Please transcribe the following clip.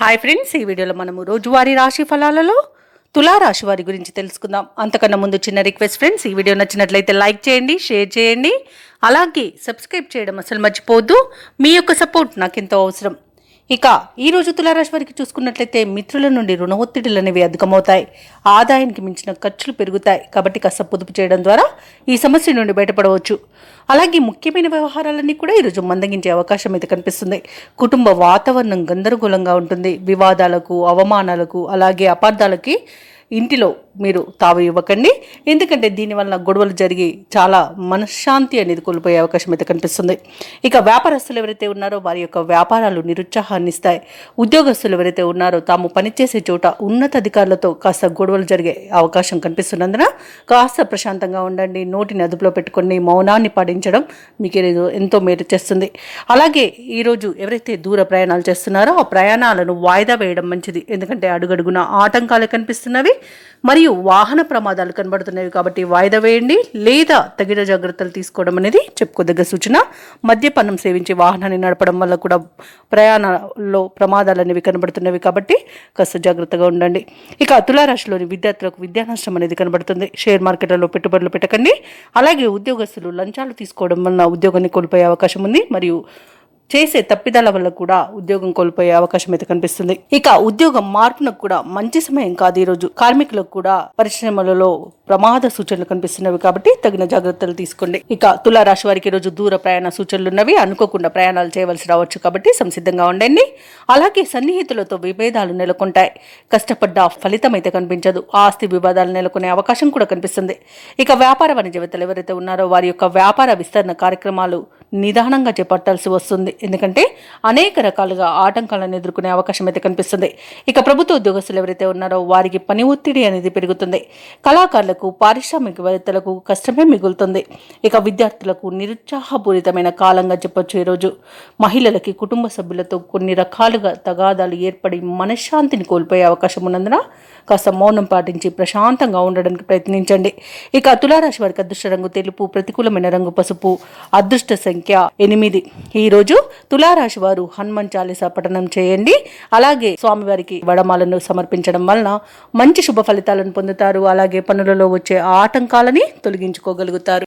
Hi friends, ఈ వీడియోలో మనము రోజువారీ రాశి ఫలాలలో తులారాశి వారి గురించి తెలుసుకుందాం. అంతకన్నా ముందు చిన్న రిక్వెస్ట్ ఫ్రెండ్స్, ఈ వీడియో నచ్చినట్లయితే లైక్ చేయండి, షేర్ చేయండి, అలాగే సబ్స్క్రైబ్ చేయడం అసలు మర్చిపోవద్దు. మీ యొక్క సపోర్ట్ నాకు ఎంతో అవసరం. ఇక ఈరోజు తులారాశి వారికి చూసుకున్నట్లయితే మిత్రుల నుండి రుణ ఒత్తిడులు అనేవి అధికమవుతాయి. ఆదాయానికి మించిన ఖర్చులు పెరుగుతాయి. కాబట్టి కాస్త పొదుపు చేయడం ద్వారా ఈ సమస్య నుండి బయటపడవచ్చు. అలాగే ముఖ్యమైన వ్యవహారాలన్నీ కూడా ఈరోజు మందగించే అవకాశం అయితే కనిపిస్తుంది. కుటుంబ వాతావరణం గందరగోళంగా ఉంటుంది. వివాదాలకు, అవమానాలకు, అలాగే అపార్థాలకి ఇంటిలో మీరు తావు ఇవ్వకండి. ఎందుకంటే దీనివల్ల గొడవలు జరిగి చాలా మనశ్శాంతి అనేది కోల్పోయే అవకాశం అయితే కనిపిస్తుంది. ఇక వ్యాపారస్తులు ఎవరైతే ఉన్నారో వారి యొక్క వ్యాపారాలు నిరుత్సాహాన్ని ఇస్తాయి. ఉద్యోగస్తులు ఎవరైతే ఉన్నారో తాము పనిచేసే చోట ఉన్నత అధికారులతో కాస్త గొడవలు జరిగే అవకాశం కనిపిస్తున్నందున కాస్త ప్రశాంతంగా ఉండండి. నోటిని అదుపులో పెట్టుకోండి. మౌనాన్ని పాటించడం మీకు ఎంతో మేలు చేస్తుంది. అలాగే ఈరోజు ఎవరైతే దూర ప్రయాణాలు చేస్తున్నారో ఆ ప్రయాణాలను వాయిదా వేయడం మంచిది. ఎందుకంటే అడుగడుగున ఆటంకాలు కనిపిస్తున్నవి మరియు వాహన ప్రమాదాలు కనబడుతున్నాయి. కాబట్టి వాయిదా వేయండి లేదా తగిన జాగ్రత్తలు తీసుకోవడం అనేది చెప్పుకోదగ్గ సూచన. మద్యపానం సేవించి వాహనాన్ని నడపడం వల్ల కూడా ప్రయాణాల్లో ప్రమాదాలు అనేవి కనబడుతున్నవి. కాబట్టి కాస్త జాగ్రత్తగా ఉండండి. ఇక తులారాశిలోని విద్యార్థులకు విద్యా నష్టం అనేది కనబడుతుంది. షేర్ మార్కెట్లలో పెట్టుబడులు పెట్టకండి. అలాగే ఉద్యోగస్తులు లంచాలు తీసుకోవడం వలన ఉద్యోగాన్ని కోల్పోయే అవకాశం ఉంది. మరియు చేసే తప్పిదాల వల్ల కూడా ఉద్యోగం కోల్పోయే అవకాశం అయితే కనిపిస్తుంది. ఇక ఉద్యోగం మార్పునకు కూడా మంచి సమయం కాదు ఈరోజు. కార్మికులకు కూడా పరిశ్రమలలో ప్రమాద సూచనలు కనిపిస్తున్నవి. కాబట్టి తగిన జాగ్రత్తలు తీసుకోండి. ఇక తులారాశి వారికి ఈరోజు దూర ప్రయాణ సూచనలు ఉన్నవి. అనుకోకుండా ప్రయాణాలు చేయవలసి రావచ్చు. కాబట్టి సంసిద్ధంగా ఉండండి. అలాగే సన్నిహితులతో విభేదాలు నెలకొంటాయి. కష్టపడ్డ ఫలితం అయితే కనిపించదు. ఆస్తి వివాదాలు నెలకొనే అవకాశం కూడా కనిపిస్తుంది. ఇక వ్యాపార వాణిజ్యవేత్తలు ఎవరైతే ఉన్నారో వారి యొక్క వ్యాపార విస్తరణ కార్యక్రమాలు నిదానంగా చేపట్టాల్సి వస్తుంది. ఎందుకంటే అనేక రకాలుగా ఆటంకాలను ఎదుర్కొనే అవకాశం అయితే కనిపిస్తుంది. ఇక ప్రభుత్వ ఉద్యోగస్తులు ఎవరైతే ఉన్నారో వారికి పని ఒత్తిడి అనేది పెరుగుతుంది. కళాకారులకు, పారిశ్రామికవేత్తలకు కష్టమే మిగులుతుంది. ఇక విద్యార్థులకు నిరుత్సాహపూరితమైన కాలంగా చెప్పొచ్చు ఈరోజు. మహిళలకి కుటుంబ సభ్యులతో కొన్ని రకాలుగా తగాదాలు ఏర్పడి మనశ్శాంతిని కోల్పోయే అవకాశం ఉన్నందున కాస్త మౌనం పాటించి ప్రశాంతంగా ఉండడానికి ప్రయత్నించండి. ఇక తులారాశి వారికి అదృష్ట రంగు తెలుపు, ప్రతికూలమైన రంగు పసుపు, అదృష్ట సంఖ్య 8. ఈరోజు తులారాశి వారు హనుమాన్ చాలీసా పఠనం చేయండి. అలాగే స్వామివారికి వడమాలను సమర్పించడం వలన మంచి శుభ ఫలితాలను పొందుతారు. అలాగే పనులలో వచ్చే ఆటంకాలని తొలగించుకోగలుగుతారు.